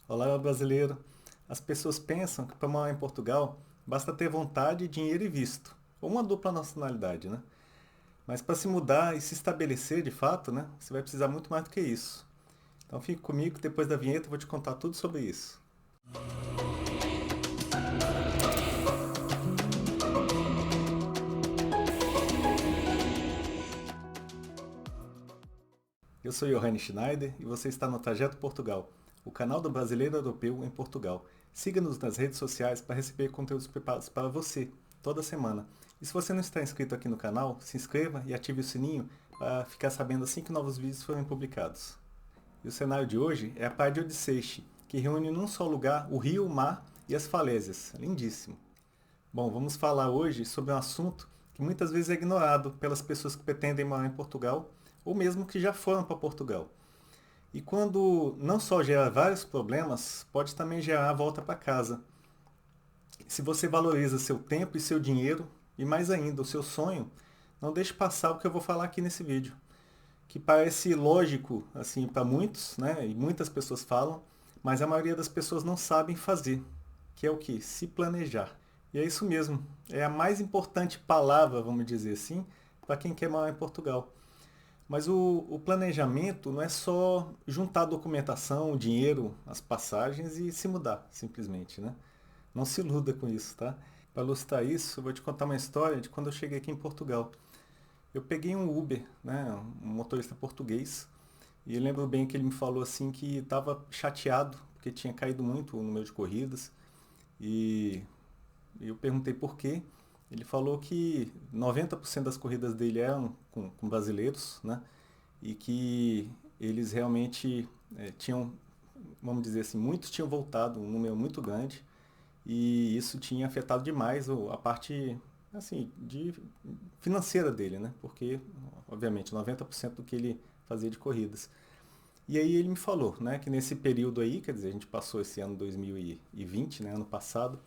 Olá, brasileiro. As pessoas pensam que para morar em Portugal basta ter vontade, dinheiro e visto, ou uma dupla nacionalidade, né? Mas para se mudar e se estabelecer de fato, né, você vai precisar muito mais do que isso. Então fique comigo, que depois da vinheta eu vou te contar tudo sobre isso. Eu sou Johannes Schneider e você está no Trajeto Portugal, o canal do brasileiro europeu em Portugal. Siga-nos nas redes sociais para receber conteúdos preparados para você toda semana. E se você não está inscrito aqui no canal, se inscreva e ative o sininho para ficar sabendo assim que novos vídeos forem publicados. E o cenário de hoje é a Praia de Odisseixe, que reúne num só lugar o rio, o mar e as falésias. Lindíssimo. Bom, vamos falar hoje sobre um assunto que muitas vezes é ignorado pelas pessoas que pretendem morar em Portugal ou mesmo que já foram para Portugal. E quando não só gera vários problemas, pode também gerar a volta para casa. Se você valoriza seu tempo e seu dinheiro, e mais ainda, o seu sonho, não deixe passar o que eu vou falar aqui nesse vídeo. Que parece lógico assim para muitos, né? E muitas pessoas falam, mas a maioria das pessoas não sabem fazer, que é o que? Se planejar. E é isso mesmo, é a mais importante palavra, vamos dizer assim, para quem quer morar em Portugal. Mas o planejamento não é só juntar documentação, o dinheiro, as passagens e se mudar, simplesmente, né? Não se iluda com isso, tá? Para ilustrar isso, eu vou te contar uma história de quando eu cheguei aqui em Portugal. Eu peguei um Uber, né, um motorista português, e eu lembro bem que ele me falou assim que estava chateado porque tinha caído muito o número de corridas, e eu perguntei por quê. Ele falou que 90% das corridas dele eram com brasileiros, né, e que eles realmente tinham, vamos dizer assim, muitos tinham voltado, um número muito grande, e isso tinha afetado demais a parte assim de financeira dele, né? Porque obviamente 90% do que ele fazia de corridas. E aí ele me falou, né, que nesse período aí, quer dizer, a gente passou esse ano 2020, né, ano passado,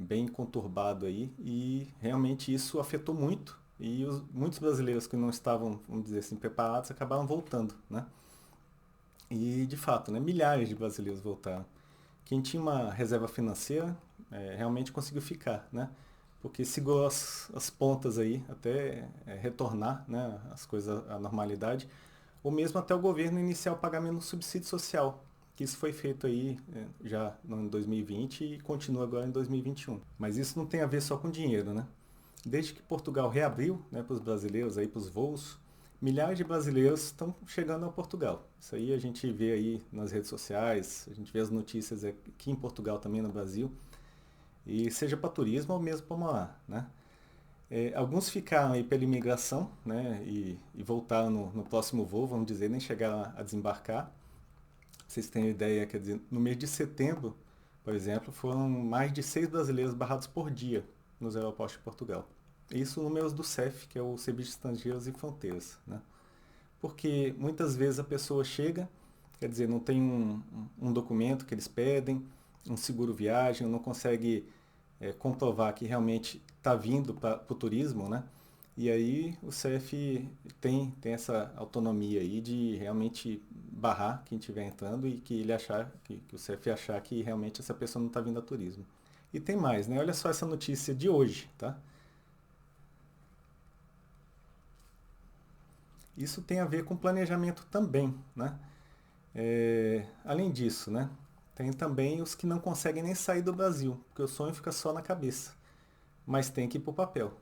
bem conturbado aí, e realmente isso afetou muito, e muitos brasileiros que não estavam, vamos dizer assim, preparados acabaram voltando, né? E de fato, né, milhares de brasileiros voltaram. Quem tinha uma reserva financeira realmente conseguiu ficar, né? Porque segurou as pontas aí até retornar, né, as coisas à normalidade, ou mesmo até o governo iniciar o pagamento do subsídio social, que isso foi feito aí já no ano 2020 e continua agora em 2021. Mas isso não tem a ver só com dinheiro, né? Desde que Portugal reabriu, né, para os brasileiros aí, para os voos, milhares de brasileiros estão chegando a Portugal. Isso aí a gente vê aí nas redes sociais, a gente vê as notícias aqui em Portugal também no Brasil, e seja para turismo ou mesmo para morar, né? Alguns ficaram aí pela imigração, né, e voltaram no próximo voo, vamos dizer, nem chegaram a desembarcar. Pra vocês terem ideia, quer dizer, no mês de setembro, por exemplo, foram mais de 6 brasileiros barrados por dia nos aeroportos de Portugal. Isso números do CEF, que é o Serviço de Estrangeiros e Fronteiras, né? Porque muitas vezes a pessoa chega, quer dizer, não tem um documento que eles pedem, um seguro viagem, não consegue comprovar que realmente está vindo para o turismo, né? E aí o CEF tem essa autonomia aí de realmente barrar quem estiver entrando e que ele achar, que o CEF achar que realmente essa pessoa não está vindo a turismo. E tem mais, né? Olha só essa notícia de hoje, tá? Isso tem a ver com planejamento também, né? Além disso, né? Tem também os que não conseguem nem sair do Brasil, porque o sonho fica só na cabeça, mas tem que ir para o papel.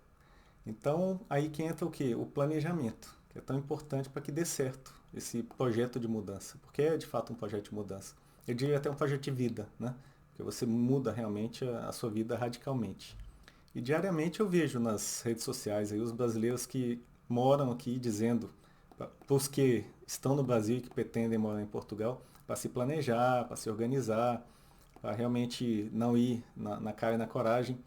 Então, aí que entra o quê? O planejamento, que é tão importante para que dê certo esse projeto de mudança, porque é de fato um projeto de mudança. Eu diria até um projeto de vida, né? Porque você muda realmente a sua vida radicalmente. E diariamente eu vejo nas redes sociais aí os brasileiros que moram aqui dizendo para os que estão no Brasil e que pretendem morar em Portugal, para se planejar, para se organizar, para realmente não ir na cara e na coragem.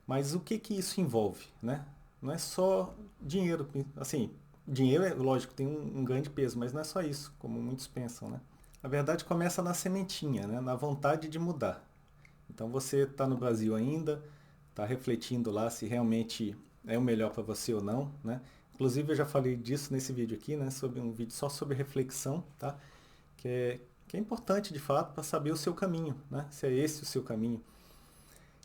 Mas o que que isso envolve, né? Não é só dinheiro, assim, dinheiro é lógico, tem um grande peso, mas não é só isso, como muitos pensam, né? A verdade começa na sementinha, né? Na vontade de mudar. Então você está no Brasil ainda, está refletindo lá se realmente é o melhor para você ou não, né? Inclusive eu já falei disso nesse vídeo aqui, né? Sobre um vídeo só sobre reflexão, tá? Que que é importante de fato para saber o seu caminho, né? Se é esse o seu caminho.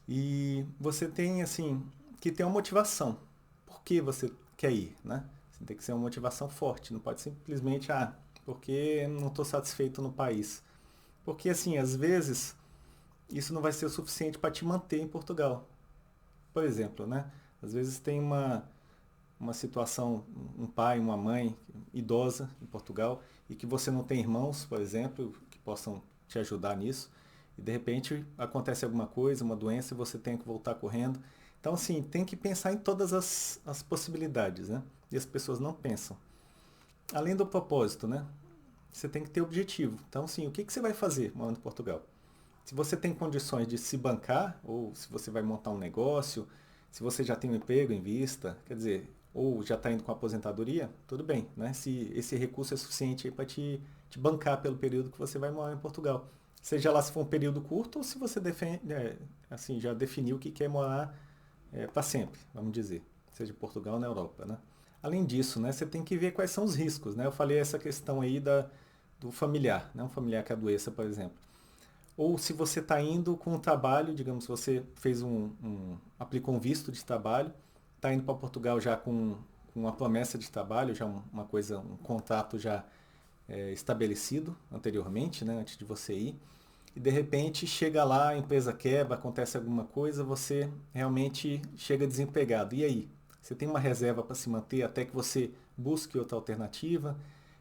E você tem assim que ter uma motivação. Por que você quer ir, né? Você tem que ser uma motivação forte, não pode simplesmente, porque não estou satisfeito no país. Porque assim, às vezes isso não vai ser o suficiente para te manter em Portugal. Por exemplo, né? Às vezes tem uma situação, um pai, uma mãe idosa em Portugal e que você não tem irmãos, por exemplo, que possam te ajudar nisso. E de repente acontece alguma coisa, uma doença e você tem que voltar correndo. Então, assim, tem que pensar em todas as possibilidades, né? E as pessoas não pensam. Além do propósito, né? Você tem que ter objetivo. Então, sim, o que você vai fazer morando em Portugal? Se você tem condições de se bancar, ou se você vai montar um negócio, se você já tem um emprego em vista, quer dizer, ou já está indo com a aposentadoria, tudo bem, né? Se esse recurso é suficiente para te bancar pelo período que você vai morar em Portugal. Seja lá se for um período curto ou se você assim, já definiu que quer morar para sempre, vamos dizer, seja em Portugal ou na Europa, né? Além disso, né, você tem que ver quais são os riscos, né? Eu falei essa questão aí do familiar, né? Um familiar que adoeça, por exemplo. Ou se você está indo com um trabalho, digamos, você fez aplicou um visto de trabalho, está indo para Portugal já com uma promessa de trabalho, já uma coisa, um contrato já estabelecido anteriormente, né, antes de você ir, e de repente chega lá, a empresa quebra, acontece alguma coisa, você realmente chega desempregado. E aí? Você tem uma reserva para se manter até que você busque outra alternativa?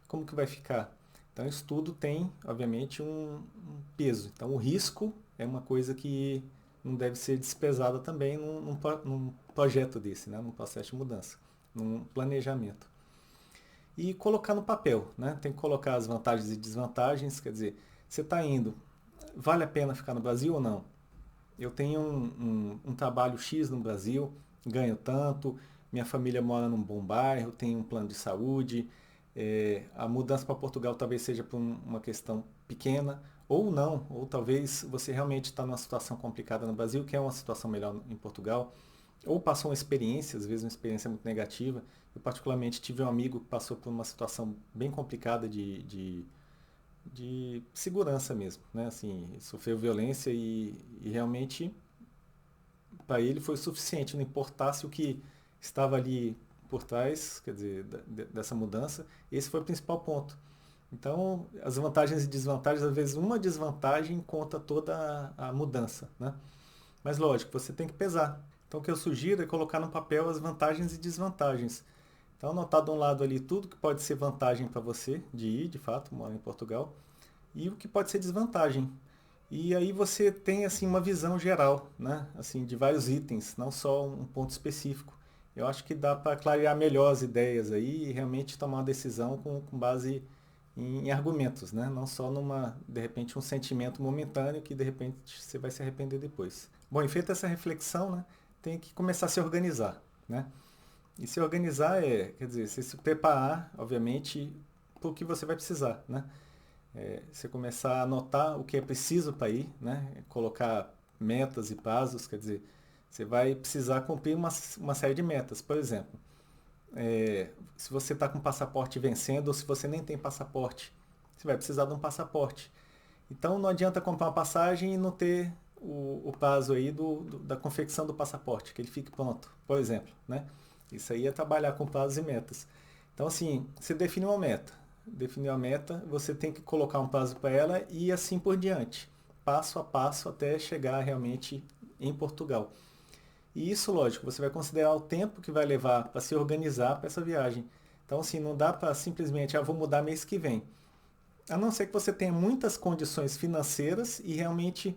Como que vai ficar? Então, isso tudo tem, obviamente, um peso. Então, o risco é uma coisa que não deve ser desprezada também num projeto desse, né? Num processo de mudança, num planejamento. E colocar no papel, né? Tem que colocar as vantagens e desvantagens, quer dizer, você está indo, vale a pena ficar no Brasil ou não? Eu tenho um trabalho X no Brasil, ganho tanto, minha família mora num bom bairro, tenho um plano de saúde, a mudança para Portugal talvez seja por uma questão pequena, ou não, ou talvez você realmente está numa situação complicada no Brasil, quer uma situação melhor em Portugal, ou passou uma experiência, às vezes uma experiência muito negativa. Eu particularmente tive um amigo que passou por uma situação bem complicada de segurança mesmo, né? Assim, sofreu violência e realmente para ele foi o suficiente, não importasse o que estava ali por trás, quer dizer, dessa mudança, esse foi o principal ponto. Então, as vantagens e desvantagens, às vezes uma desvantagem conta toda a mudança, né? Mas lógico, você tem que pesar. Então, o que eu sugiro é colocar no papel as vantagens e desvantagens. Então, anotar de um lado ali tudo que pode ser vantagem para você de ir, de fato, morar em Portugal, e o que pode ser desvantagem. E aí você tem assim uma visão geral, né? Assim, de vários itens, não só um ponto específico. Eu acho que dá para clarear melhor as ideias aí e realmente tomar uma decisão com base em argumentos, né? Não só de repente, um sentimento momentâneo que de repente você vai se arrepender depois. Bom, e feita essa reflexão, né? Tem que começar a se organizar, né? E se organizar quer dizer, você se preparar, obviamente, para o que você vai precisar, né? Você começar a anotar o que é preciso para ir, né? Colocar metas e prazos, quer dizer, você vai precisar cumprir uma série de metas. Por exemplo, se você está com o passaporte vencendo ou se você nem tem passaporte, você vai precisar de um passaporte. Então não adianta comprar uma passagem e não ter o prazo aí da confecção do passaporte, que ele fique pronto, por exemplo, né? Isso aí é trabalhar com prazos e metas. Então assim, você define uma meta. Definiu a meta, você tem que colocar um prazo para ela e assim por diante, passo a passo até chegar realmente em Portugal. E isso, lógico, você vai considerar o tempo que vai levar para se organizar para essa viagem. Então, assim, não dá para simplesmente, vou mudar mês que vem. A não ser que você tenha muitas condições financeiras e realmente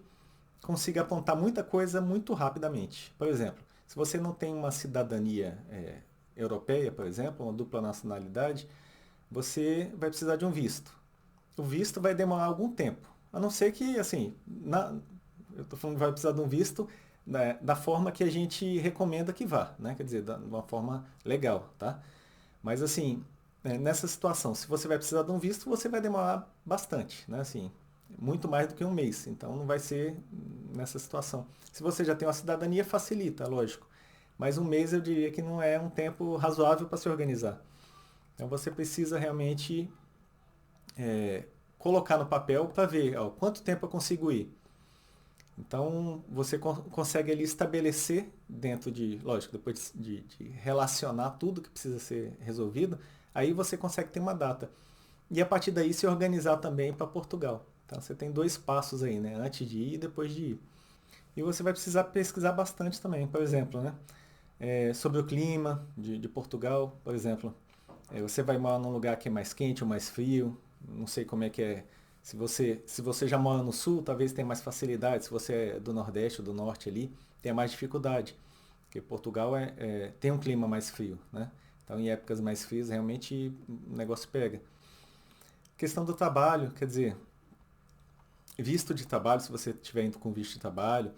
consiga apontar muita coisa muito rapidamente. Por exemplo, se você não tem uma cidadania europeia, por exemplo, uma dupla nacionalidade, você vai precisar de um visto. O visto vai demorar algum tempo. A não ser que, assim, eu estou falando que vai precisar de um visto, né, da forma que a gente recomenda que vá, né? Quer dizer, de uma forma legal, tá? Mas assim, nessa situação, se você vai precisar de um visto, você vai demorar bastante, né? Assim, muito mais do que um mês. Então não vai ser nessa situação. Se você já tem uma cidadania, facilita, lógico. Mas um mês eu diria que não é um tempo razoável para se organizar. Então você precisa realmente colocar no papel para ver, ó, quanto tempo eu consigo ir. Então, você consegue ali estabelecer dentro de, lógico, depois de relacionar tudo que precisa ser resolvido, aí você consegue ter uma data. E a partir daí se organizar também para Portugal. Então, você tem 2 passos aí, né? Antes de ir e depois de ir. E você vai precisar pesquisar bastante também, por exemplo, né? Sobre o clima de Portugal, por exemplo. Você vai morar num lugar que é mais quente ou mais frio, não sei como é que é. Se você já mora no sul, talvez tenha mais facilidade. Se você é do Nordeste ou do Norte ali, tenha mais dificuldade. Porque Portugal tem um clima mais frio, né? Então, em épocas mais frias, realmente o negócio pega. Questão do trabalho, quer dizer, visto de trabalho, se você estiver indo com visto de trabalho,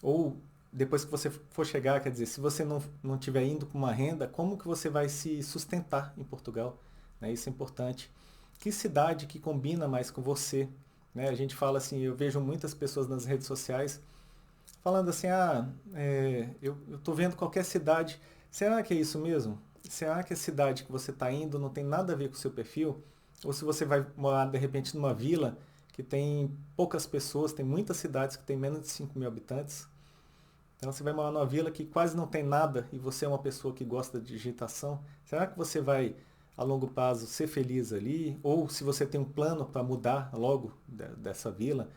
ou depois que você for chegar, quer dizer, se você não estiver indo com uma renda, como que você vai se sustentar em Portugal? Né? Isso é importante. Que cidade que combina mais com você? Né? A gente fala assim, eu vejo muitas pessoas nas redes sociais falando assim, eu estou vendo qualquer cidade, será que é isso mesmo? Será que a cidade que você está indo não tem nada a ver com o seu perfil? Ou se você vai morar de repente numa vila que tem poucas pessoas, tem muitas cidades que tem menos de 5 mil habitantes, então você vai morar numa vila que quase não tem nada e você é uma pessoa que gosta de digitação, será que você vai a longo prazo ser feliz ali? Ou se você tem um plano para mudar logo dessa vila?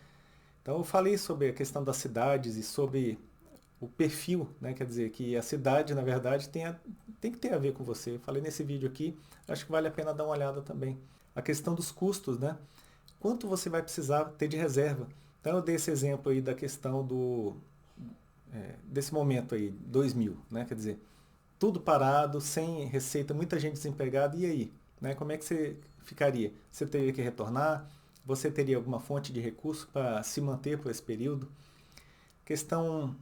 Então eu falei sobre a questão das cidades e sobre o perfil, né? Quer dizer, que a cidade, na verdade, tem que ter a ver com você. Eu falei nesse vídeo aqui, acho que vale a pena dar uma olhada também. A questão dos custos, né? Quanto você vai precisar ter de reserva? Então eu dei esse exemplo aí da questão desse momento aí, 2000, né? Quer dizer, tudo parado, sem receita, muita gente desempregada, e aí? Né? Como é que você ficaria? Você teria que retornar? Você teria alguma fonte de recurso para se manter por esse período? Questão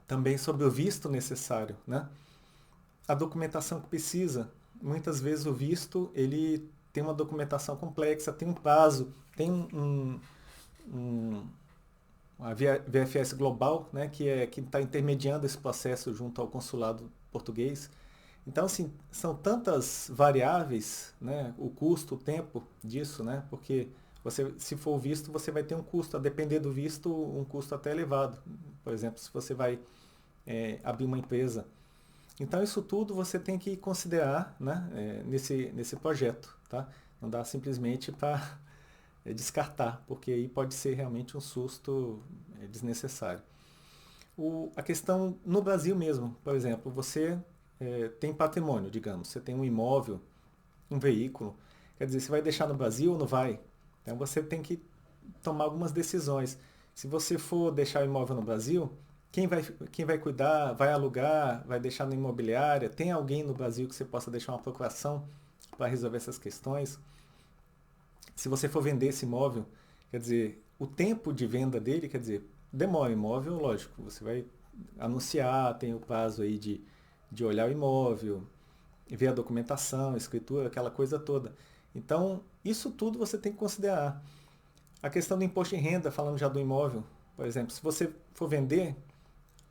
também sobre o visto necessário, né? A documentação que precisa. Muitas vezes o visto, ele tem uma documentação complexa, tem um prazo, tem a VFS Global, né, que está intermediando esse processo junto ao consulado português. Então, assim, são tantas variáveis, né, o custo, o tempo disso, né, porque se for visto, você vai ter um custo, a depender do visto, um custo até elevado. Por exemplo, se você vai abrir uma empresa. Então, isso tudo você tem que considerar, né, nesse projeto. Tá? Não dá simplesmente para descartar, porque aí pode ser realmente um susto desnecessário. A questão no Brasil mesmo, por exemplo, você tem patrimônio, digamos, você tem um imóvel, um veículo, quer dizer, você vai deixar no Brasil ou não vai? Então você tem que tomar algumas decisões. Se você for deixar o imóvel no Brasil, quem vai cuidar, vai alugar, vai deixar na imobiliária? Tem alguém no Brasil que você possa deixar uma procuração para resolver essas questões? Se você for vender esse imóvel, quer dizer, o tempo de venda dele, quer dizer, demora. Imóvel, lógico, você vai anunciar, tem o prazo aí de olhar o imóvel, ver a documentação, a escritura, aquela coisa toda. Então, isso tudo você tem que considerar. A questão do imposto de renda, falando já do imóvel, por exemplo, se você for vender,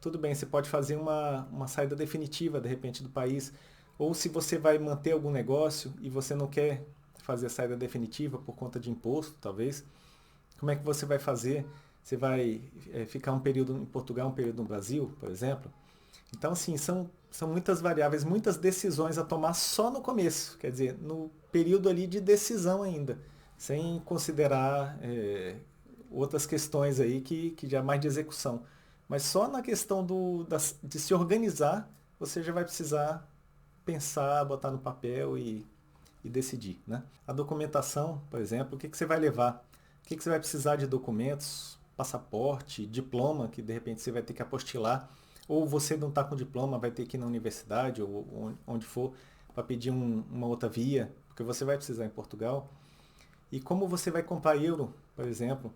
tudo bem, você pode fazer uma saída definitiva, de repente, do país. Ou se você vai manter algum negócio e você não quer fazer a saída definitiva por conta de imposto, talvez, como é que você vai fazer? Você vai ficar um período em Portugal, um período no Brasil, por exemplo? Então, assim, são muitas variáveis, muitas decisões a tomar só no começo, quer dizer, no período ali de decisão ainda, sem considerar outras questões aí que já é mais de execução. Mas só na questão de se organizar, você já vai precisar pensar, botar no papel e decidir. Né? A documentação, por exemplo, o que você vai levar? O que você vai precisar de documentos? Passaporte, diploma, que de repente você vai ter que apostilar, ou você não está com diploma, vai ter que ir na universidade ou onde for para pedir uma outra via, porque você vai precisar em Portugal. E como você vai comprar euro, por exemplo,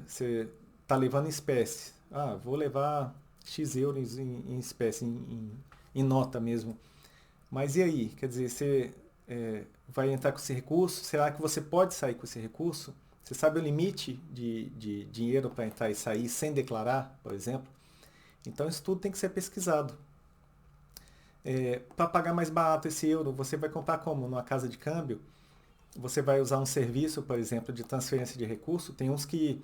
você está levando em espécie. Ah, vou levar X euros em espécie, em nota mesmo. Mas e aí? Quer dizer, você vai entrar com esse recurso? Será que você pode sair com esse recurso? Você sabe o limite de dinheiro para entrar e sair sem declarar, por exemplo? Então isso tudo tem que ser pesquisado. Para pagar mais barato esse euro, você vai comprar como? Numa casa de câmbio? você vai usar um serviço, por exemplo, de transferência de recurso, tem uns que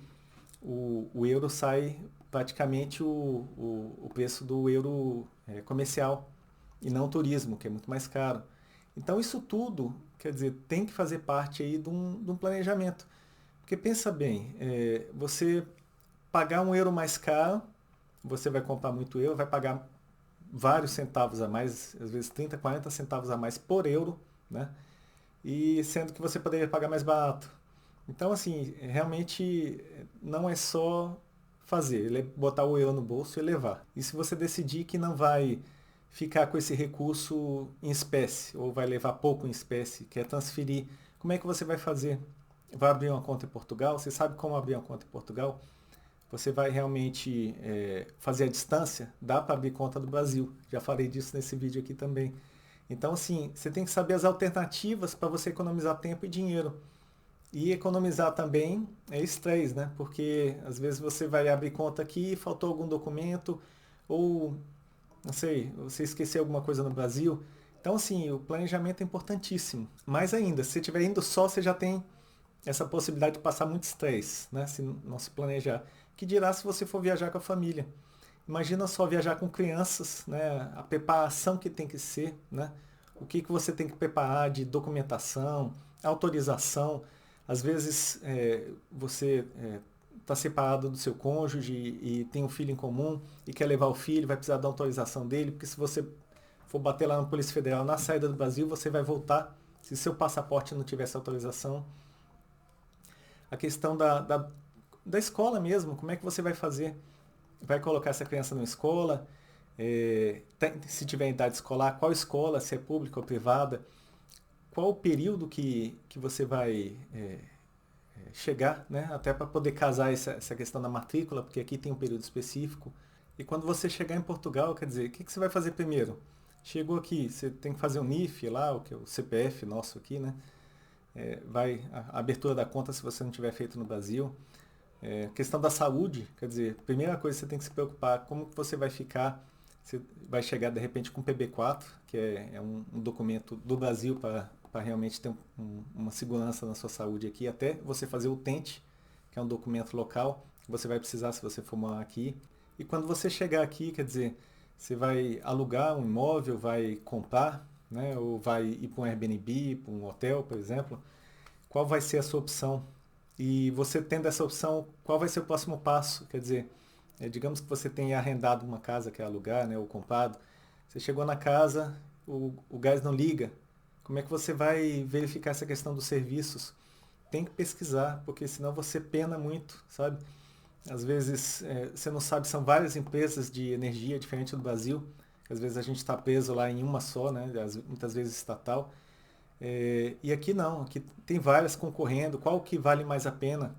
o euro sai praticamente o preço do euro comercial e não turismo, que é muito mais caro. Então isso tudo, quer dizer, tem que fazer parte aí de um planejamento. Porque pensa bem, você pagar um euro mais caro, você vai comprar muito euro, vai pagar vários centavos a mais, às vezes 30, 40 centavos a mais por euro, né? E sendo que você poderia pagar mais barato. Então, assim, realmente não é só fazer, botar o euro no bolso e levar. E se você decidir que não vai ficar com esse recurso em espécie, ou vai levar pouco em espécie, quer transferir, como é que você vai fazer? Vai abrir uma conta em Portugal? Você sabe como abrir uma conta em Portugal? Você vai realmente fazer a distância? Dá para abrir conta do Brasil. Já falei disso nesse vídeo aqui também. Então, assim, você tem que saber as alternativas para você economizar tempo e dinheiro. E economizar também é estresse, né? Porque às vezes você vai abrir conta aqui, faltou algum documento, ou, não sei, você esqueceu alguma coisa no Brasil. Então, assim, o planejamento é importantíssimo. Mais ainda, se você estiver indo só, você já tem essa possibilidade de passar muito estresse, né? Se não se planejar. Que dirá se você for viajar com a família? Imagina só viajar com crianças, né? A preparação que tem que ser, né? O que você tem que preparar de documentação, autorização. Às vezes você está separado do seu cônjuge e tem um filho em comum e quer levar o filho, vai precisar da autorização dele, porque se você for bater lá na Polícia Federal na saída do Brasil, você vai voltar se seu passaporte não tiver essa autorização. A questão da escola mesmo, como é que você vai fazer? Vai colocar essa criança numa escola? Se tiver idade escolar, qual escola, se é pública ou privada? Qual o período que você vai chegar, né? Até para poder casar essa questão da matrícula, porque aqui tem um período específico. E quando você chegar em Portugal, quer dizer, o que você vai fazer primeiro? Chegou aqui, você tem que fazer o NIF lá, o que é o CPF nosso aqui, né? A abertura da conta se você não tiver feito no Brasil. Questão da saúde, quer dizer, primeira coisa que você tem que se preocupar, como que você vai ficar, você vai chegar de repente com o PB4, que é um documento do Brasil para realmente ter uma segurança na sua saúde aqui, até você fazer o TENT, que é um documento local, que você vai precisar se você for morar aqui. E quando você chegar aqui, quer dizer, você vai alugar um imóvel, vai comprar, né, ou vai ir para um Airbnb, para um hotel, por exemplo, qual vai ser a sua opção? E você tendo essa opção, qual vai ser o próximo passo? Quer dizer, digamos que você tenha arrendado uma casa que é alugar, né, ou comprado, você chegou na casa, o gás não liga. Como é que você vai verificar essa questão dos serviços? Tem que pesquisar, porque senão você pena muito, sabe? Às vezes você não sabe, são várias empresas de energia diferente do Brasil. Às vezes a gente está preso lá em uma só, né? Muitas vezes estatal. E aqui não, aqui tem várias concorrendo. Qual que vale mais a pena?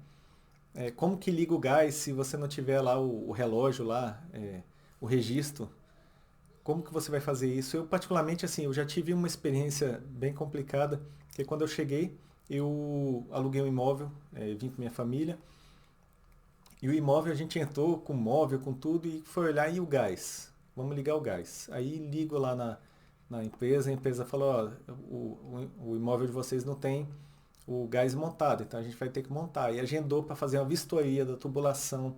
Como que liga o gás se você não tiver lá o relógio lá, o registro? Como que você vai fazer isso? Eu particularmente assim, eu já tive uma experiência bem complicada, que quando eu cheguei, eu aluguei um imóvel, vim com minha família, e o imóvel a gente entrou com móvel, com tudo, e foi olhar e o gás. Vamos ligar o gás. Aí ligo lá na empresa, a empresa falou, ó, o imóvel de vocês não tem o gás montado, então a gente vai ter que montar. E agendou para fazer uma vistoria da tubulação,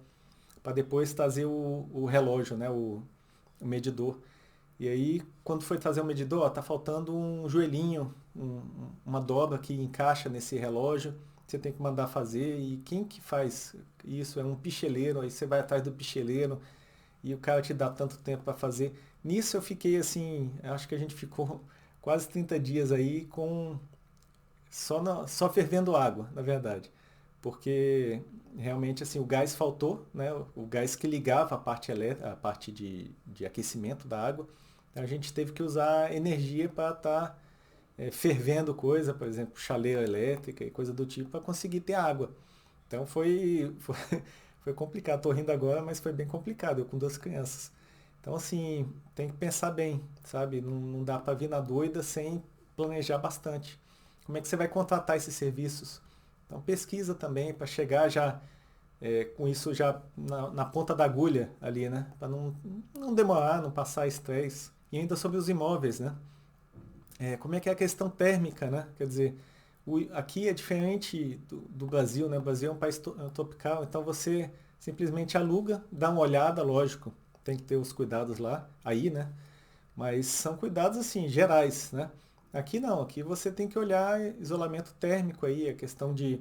para depois trazer o relógio, né, o medidor. E aí, quando foi trazer o medidor, ó, tá faltando um joelhinho, uma dobra que encaixa nesse relógio, você tem que mandar fazer. E quem que faz isso? É um picheleiro, aí você vai atrás do picheleiro e o cara te dá tanto tempo para fazer. Nisso eu fiquei assim, acho que a gente ficou quase 30 dias aí com só fervendo água, na verdade. Porque realmente assim, o gás faltou, né? O gás que ligava a parte elétrica, a parte de aquecimento da água. Então, a gente teve que usar energia para estar fervendo coisa, por exemplo, chaleira elétrica e coisa do tipo, para conseguir ter água. Então foi complicado. Estou rindo agora, mas foi bem complicado, eu com duas crianças. Então, assim, tem que pensar bem, sabe? Não dá para vir na doida sem planejar bastante. Como é que você vai contratar esses serviços? Então, pesquisa também para chegar já com isso já na ponta da agulha ali, né? Para não demorar, não passar estresse. E ainda sobre os imóveis, né? Como é que é a questão térmica, né? Quer dizer, Aqui é diferente do Brasil, né? O Brasil é um país tropical, então você simplesmente aluga, dá uma olhada, lógico, tem que ter os cuidados lá, aí, né? Mas são cuidados assim, gerais, né? Aqui não, aqui você tem que olhar isolamento térmico aí, a questão de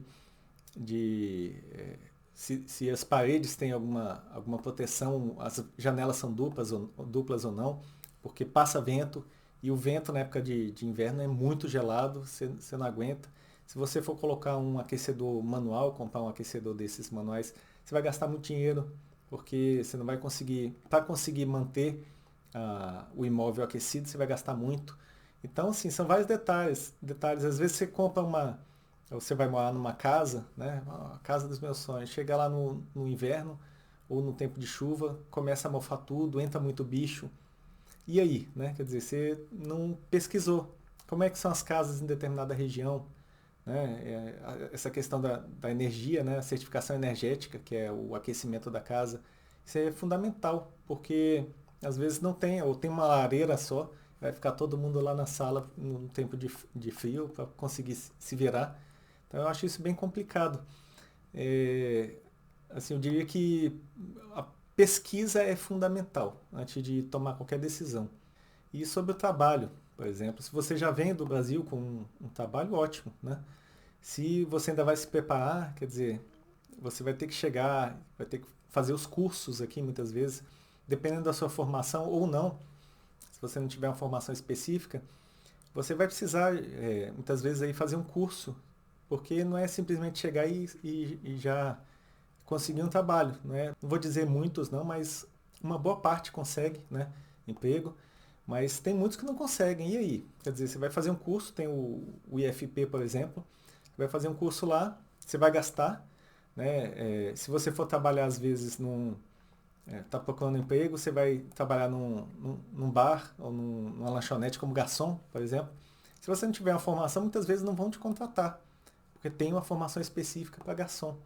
se as paredes têm alguma proteção, as janelas são duplas ou não, porque passa vento e o vento na época de inverno é muito gelado, você não aguenta. Se você for colocar um aquecedor manual, comprar um aquecedor desses manuais, você vai gastar muito dinheiro, porque você não vai conseguir, para conseguir manter o imóvel aquecido, você vai gastar muito. Então, assim, são vários detalhes. Às vezes você compra você vai morar numa casa, né? A casa dos meus sonhos. Chega lá no inverno ou no tempo de chuva, começa a mofar tudo, entra muito bicho. E aí, né? Quer dizer, você não pesquisou como é que são as casas em determinada região, né? Essa questão da energia, né? A certificação energética, que é o aquecimento da casa, isso é fundamental, porque às vezes não tem, ou tem uma lareira só, vai ficar todo mundo lá na sala no tempo de frio para conseguir se virar. Então eu acho isso bem complicado. É, assim, eu diria que a pesquisa é fundamental antes de tomar qualquer decisão. E sobre o trabalho, por exemplo, se você já vem do Brasil com um trabalho ótimo, né? Se você ainda vai se preparar, quer dizer, você vai ter que chegar, vai ter que fazer os cursos aqui muitas vezes, dependendo da sua formação ou não, se você não tiver uma formação específica, você vai precisar muitas vezes aí fazer um curso, porque não é simplesmente chegar e já conseguir um trabalho, não vou dizer muitos não, mas uma boa parte consegue, né, emprego, mas tem muitos que não conseguem, e aí? Quer dizer, você vai fazer um curso, tem o IFP, por exemplo, vai fazer um curso lá, você vai gastar, né, se você for trabalhar às vezes tá procurando emprego, você vai trabalhar num bar ou numa lanchonete como garçom, por exemplo. Se você não tiver uma formação, muitas vezes não vão te contratar, porque tem uma formação específica para garçom.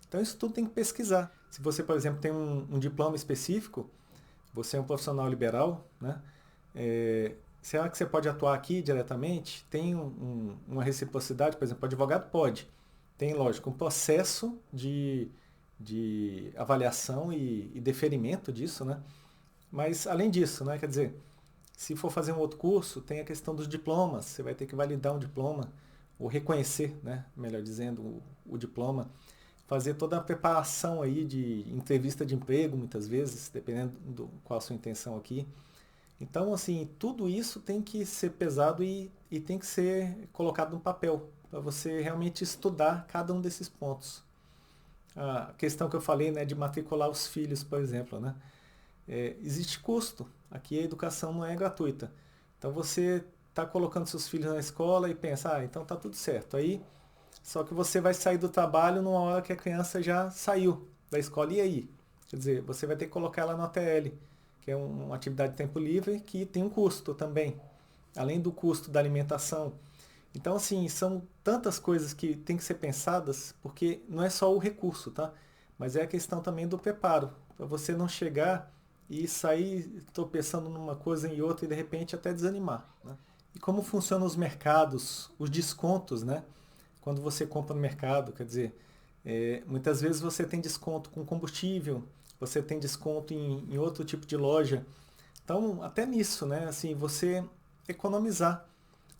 Então isso tudo tem que pesquisar. Se você, por exemplo, tem um diploma específico, você é um profissional liberal, né? Será que você pode atuar aqui diretamente? Tem uma reciprocidade, por exemplo, o advogado pode. Tem, lógico, um processo de avaliação e deferimento disso, né? Mas além disso, né? Quer dizer, se for fazer um outro curso, tem a questão dos diplomas. Você vai ter que validar um diploma, ou reconhecer, né? Melhor dizendo, o diploma. Fazer toda a preparação aí de entrevista de emprego, muitas vezes, dependendo qual a sua intenção aqui. Então, assim, tudo isso tem que ser pesado e tem que ser colocado no papel, para você realmente estudar cada um desses pontos. A questão que eu falei, né, de matricular os filhos, por exemplo, né? Existe custo. Aqui a educação não é gratuita. Então você está colocando seus filhos na escola e pensa, então tá tudo certo. Aí, só que você vai sair do trabalho numa hora que a criança já saiu da escola. E aí? Quer dizer, você vai ter que colocar ela no ATL, que é uma atividade de tempo livre que tem um custo também, além do custo da alimentação. Então, assim, são tantas coisas que têm que ser pensadas, porque não é só o recurso, tá? Mas é a questão também do preparo, para você não chegar e sair tropeçando numa coisa e outra e de repente até desanimar, né? E como funcionam os mercados, os descontos, né? Quando você compra no mercado, quer dizer, muitas vezes você tem desconto com combustível, você tem desconto em outro tipo de loja. Então, até nisso, né? Assim, você economizar.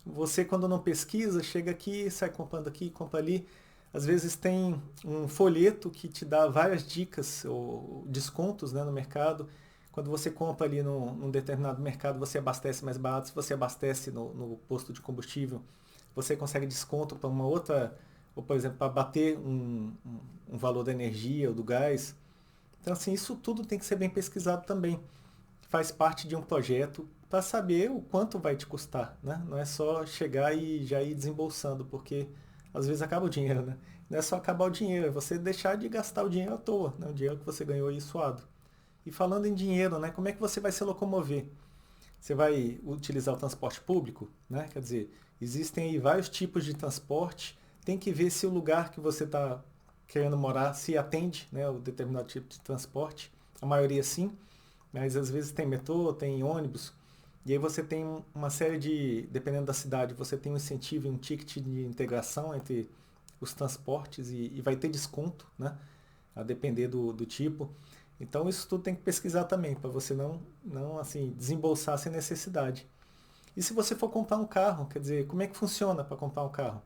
Você, quando não pesquisa, chega aqui, sai comprando aqui, compra ali. Às vezes tem um folheto que te dá várias dicas ou descontos, né, no mercado. Quando você compra ali num determinado mercado, você abastece mais barato. Se você abastece no posto de combustível, você consegue desconto para uma outra, ou por exemplo, para bater um valor da energia ou do gás. Então, assim, isso tudo tem que ser bem pesquisado também. Faz parte de um projeto para saber o quanto vai te custar, né? Não é só chegar e já ir desembolsando, porque às vezes acaba o dinheiro, né? Não é só acabar o dinheiro, é você deixar de gastar o dinheiro à toa, né? O dinheiro que você ganhou aí suado. E falando em dinheiro, né? Como é que você vai se locomover? Você vai utilizar o transporte público, né? Quer dizer, existem aí vários tipos de transporte. Tem que ver se o lugar que você está querendo morar se atende, né? O determinado tipo de transporte. A maioria sim, mas às vezes tem metrô, tem ônibus. E aí você tem uma série de, dependendo da cidade, você tem um incentivo e um ticket de integração entre os transportes e vai ter desconto, né? A depender do tipo. Então isso tudo tem que pesquisar também, para você não assim, desembolsar sem necessidade. E se você for comprar um carro, quer dizer, como é que funciona para comprar um carro?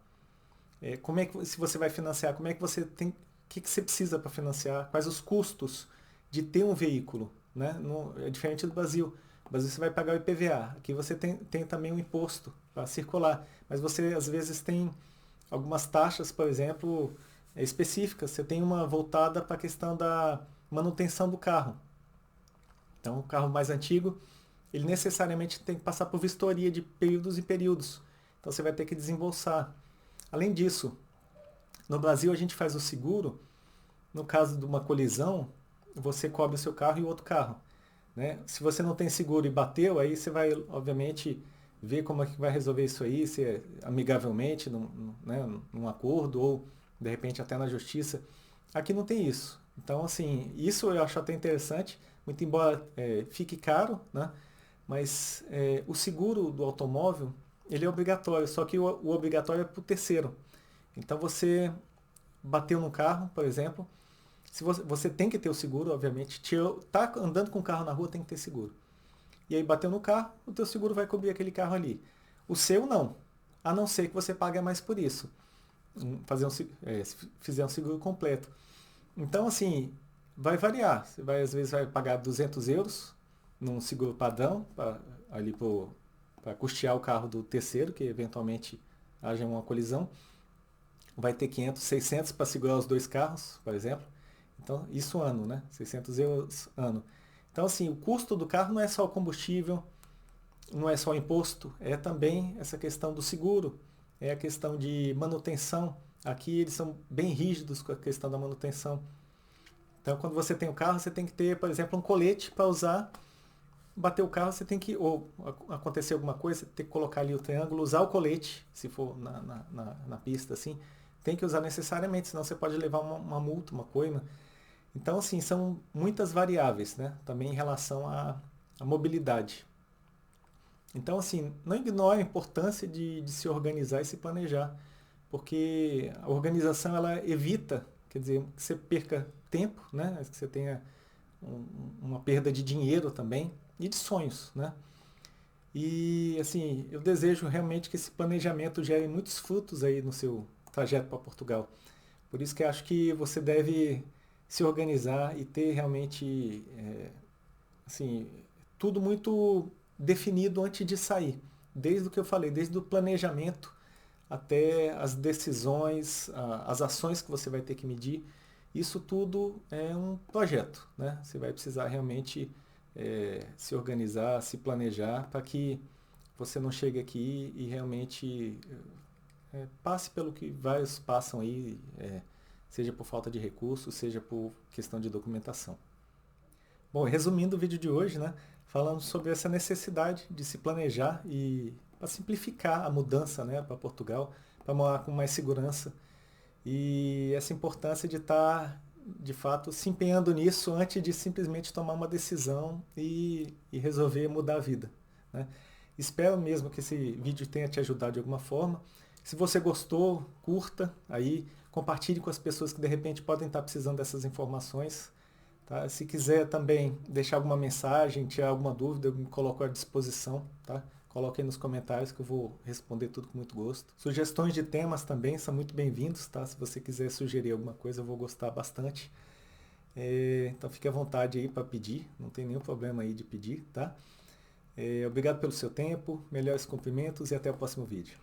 Como é que, se você vai financiar, como é que você tem, o que você precisa para financiar? Quais os custos de ter um veículo, né? É diferente do Brasil. No Brasil você vai pagar o IPVA. Aqui você tem também um imposto para circular. Mas você às vezes tem algumas taxas, por exemplo, específicas. Você tem uma voltada para a questão da manutenção do carro. Então, o carro mais antigo, ele necessariamente tem que passar por vistoria de períodos em períodos. Então, você vai ter que desembolsar. Além disso, no Brasil a gente faz o seguro, no caso de uma colisão, você cobre o seu carro e o outro carro. Né? Se você não tem seguro e bateu, aí você vai, obviamente, ver como é que vai resolver isso aí, se é amigavelmente, num acordo, ou de repente até na justiça. Aqui não tem isso. Então, assim, isso eu acho até interessante, muito embora fique caro, né? Mas o seguro do automóvel, ele é obrigatório, só que o obrigatório é para o terceiro. Então, você bateu no carro, por exemplo, se você tem que ter o seguro, obviamente, tá andando com o carro na rua, tem que ter seguro. E aí bateu no carro, o teu seguro vai cobrir aquele carro ali. O seu não, a não ser que você pague mais por isso. Se fizer um seguro completo. Então, assim, vai variar. Você vai, às vezes vai pagar 200 euros num seguro padrão para custear o carro do terceiro, que eventualmente haja uma colisão. Vai ter 500, 600 para segurar os dois carros, por exemplo. Então, isso ano, né? 600 euros ano. Então, assim, o custo do carro não é só o combustível, não é só o imposto, é também essa questão do seguro, é a questão de manutenção. Aqui eles são bem rígidos com a questão da manutenção. Então, quando você tem o carro, você tem que ter, por exemplo, um colete para usar. Bater o carro, você tem que, ou acontecer alguma coisa, você tem que colocar ali o triângulo, usar o colete, se for na pista, assim. Tem que usar necessariamente, senão você pode levar uma multa, uma coima. Então, assim, são muitas variáveis, né? Também em relação à mobilidade. Então, assim, não ignore a importância de se organizar e se planejar, porque a organização, ela evita, quer dizer, que você perca tempo, né? Que você tenha uma perda de dinheiro também e de sonhos, né? E, assim, eu desejo realmente que esse planejamento gere muitos frutos aí no seu trajeto para Portugal. Por isso que acho que você deve se organizar e ter realmente, assim, tudo muito definido antes de sair. Desde o que eu falei, desde o planejamento até as decisões, as ações que você vai ter que medir. Isso tudo é um projeto, né? Você vai precisar realmente se organizar, se planejar para que você não chegue aqui e realmente passe pelo que vários passam aí, seja por falta de recursos, seja por questão de documentação. Bom, resumindo o vídeo de hoje, né, falando sobre essa necessidade de se planejar e para simplificar a mudança, né, para Portugal, para morar com mais segurança e essa importância de estar, de fato, se empenhando nisso antes de simplesmente tomar uma decisão e resolver mudar a vida, né? Espero mesmo que esse vídeo tenha te ajudado de alguma forma. Se você gostou, curta aí, compartilhe com as pessoas que de repente podem estar precisando dessas informações. Tá? Se quiser também deixar alguma mensagem, tirar alguma dúvida, eu me coloco à disposição. Tá? Coloque aí nos comentários que eu vou responder tudo com muito gosto. Sugestões de temas também são muito bem-vindos. Tá? Se você quiser sugerir alguma coisa, eu vou gostar bastante. Então fique à vontade aí para pedir, não tem nenhum problema aí de pedir. Tá? Obrigado pelo seu tempo, melhores cumprimentos e até o próximo vídeo.